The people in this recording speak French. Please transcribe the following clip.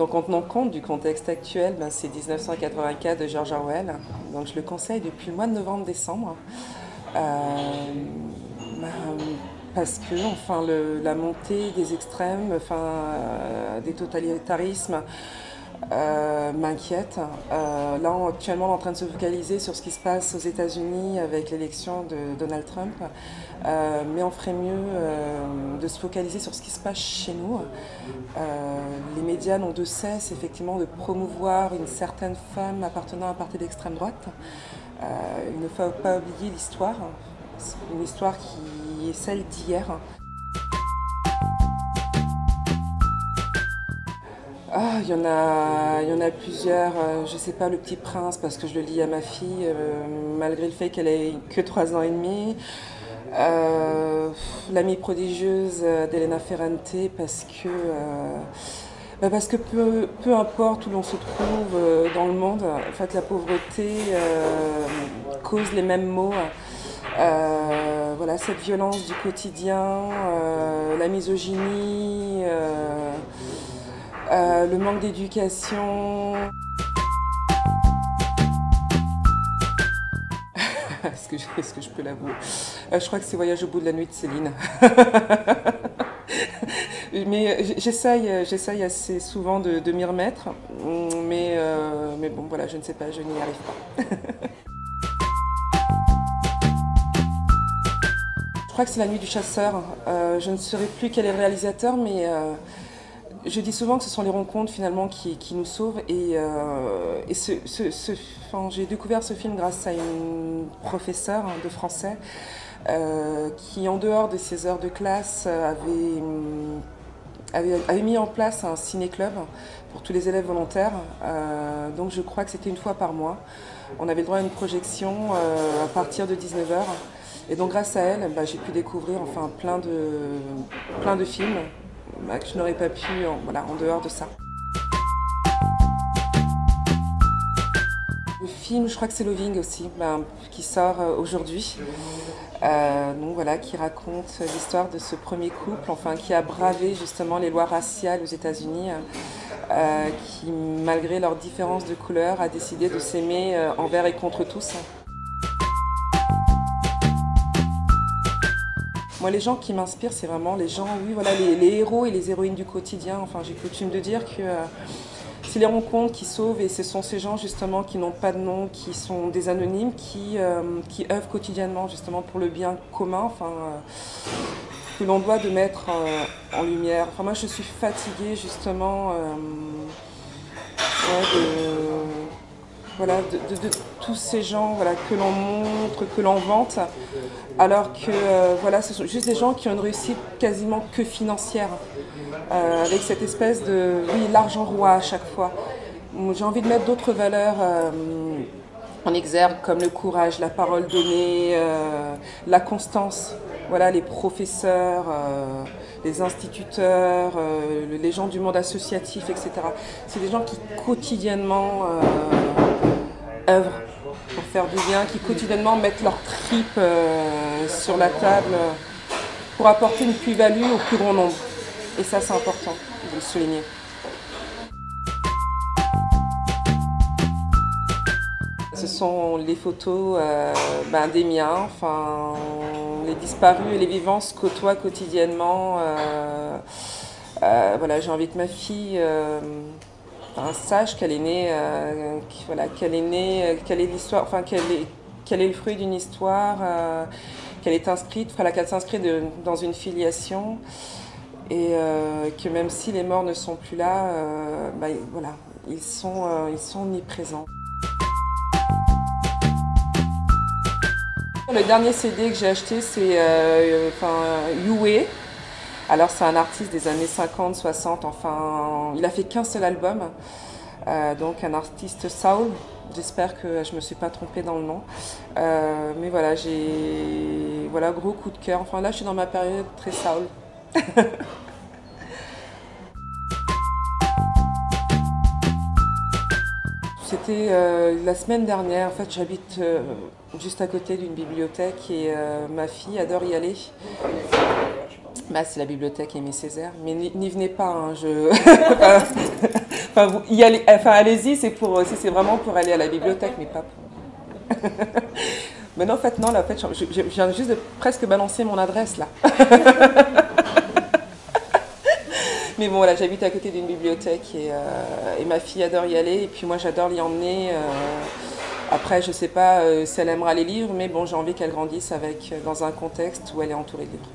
Donc en tenant compte du contexte actuel, ben, c'est 1984 de George Orwell. Donc je le conseille depuis le mois de novembre-décembre. Ben, parce que enfin, la montée des extrêmes, enfin, des totalitarismes m'inquiète. Là, actuellement, on est en train de se focaliser sur ce qui se passe aux États-Unis avec l'élection de Donald Trump. Mais on ferait mieux de se focaliser sur ce qui se passe chez nous. Les médias n'ont de cesse, effectivement, de promouvoir une certaine femme appartenant à un parti d'extrême droite. Il ne faut pas oublier l'histoire. C'est une histoire qui est celle d'hier. Ah, il y en a plusieurs. Je sais pas, Le Petit Prince, parce que je le lis à ma fille, malgré le fait qu'elle ait que 3 ans et demi. L'amie prodigieuse d'Elena Ferrante, parce que peu importe où l'on se trouve dans le monde, en fait, la pauvreté cause les mêmes maux. Voilà, cette violence du quotidien, la misogynie, le manque d'éducation. Est-ce que je peux l'avouer? Je crois que c'est Voyage au bout de la nuit de Céline. Mais j'essaye assez souvent de m'y remettre. Mais bon, voilà, je ne sais pas, je n'y arrive pas. Je crois que c'est La Nuit du chasseur. Je ne saurais plus quel est le réalisateur, mais je dis souvent que ce sont les rencontres finalement qui nous sauvent. Et j'ai découvert ce film grâce à une professeure de français qui, en dehors de ses heures de classe, avait mis en place un ciné-club pour tous les élèves volontaires. Donc je crois que c'était une fois par mois. On avait le droit à une projection à partir de 19h. Et donc grâce à elle, j'ai pu découvrir enfin, plein de films que je n'aurais pas pu en dehors de ça. Le film, je crois que c'est Loving aussi, qui sort aujourd'hui. Donc voilà, qui raconte l'histoire de ce premier couple, enfin qui a bravé justement les lois raciales aux États-Unis, qui malgré leurs différences de couleur a décidé de s'aimer envers et contre tous. Moi, les gens qui m'inspirent, c'est vraiment les gens, oui, voilà, les héros et les héroïnes du quotidien. Enfin, j'ai coutume de dire que c'est les rencontres qui sauvent et ce sont ces gens justement qui n'ont pas de nom, qui sont des anonymes, qui œuvrent quotidiennement justement pour le bien commun, que l'on doit de mettre en lumière. Enfin, moi, je suis fatiguée justement de tous ces gens que l'on montre, que l'on vante, alors que ce sont juste des gens qui ont une réussite quasiment que financière, avec cette espèce de l'argent roi à chaque fois. J'ai envie de mettre d'autres valeurs en exergue, comme le courage, la parole donnée, la constance. Voilà, les professeurs, les instituteurs, les gens du monde associatif, etc. C'est des gens qui quotidiennement œuvrent pour faire du bien, qui quotidiennement mettent leurs tripes sur la table pour apporter une plus-value au plus grand nombre. Et ça, c'est important de le souligner. Ce sont les photos des miens, enfin, les disparus et les vivants se côtoient quotidiennement. J'ai envie que ma fille sache qu'elle est née, quelle est l'histoire, enfin quel est le fruit d'une histoire, qu'elle est inscrite, qu'elle s'inscrit dans une filiation, et que même si les morts ne sont plus là, ils sont omniprésents. Le dernier CD que j'ai acheté, c'est Yue. Alors c'est un artiste des années 50, 60, enfin, il a fait qu'un seul album, donc un artiste soul. J'espère que je me suis pas trompée dans le nom. Mais voilà, gros coup de cœur. Enfin là, je suis dans ma période très soul. C'était la semaine dernière. En fait, j'habite juste à côté d'une bibliothèque et ma fille adore y aller. C'est la bibliothèque Aimé Césaire, mais n'y venez pas, hein, Enfin, y allez, enfin allez-y, si c'est vraiment pour aller à la bibliothèque, mais pas pour... Mais non, en fait, non, là, en fait, je viens juste de presque balancer mon adresse, là. Mais bon, voilà, j'habite à côté d'une bibliothèque et ma fille adore y aller. Et puis moi, j'adore l'y emmener. Après, je sais pas si elle aimera les livres, mais bon, j'ai envie qu'elle grandisse dans un contexte où elle est entourée de livres.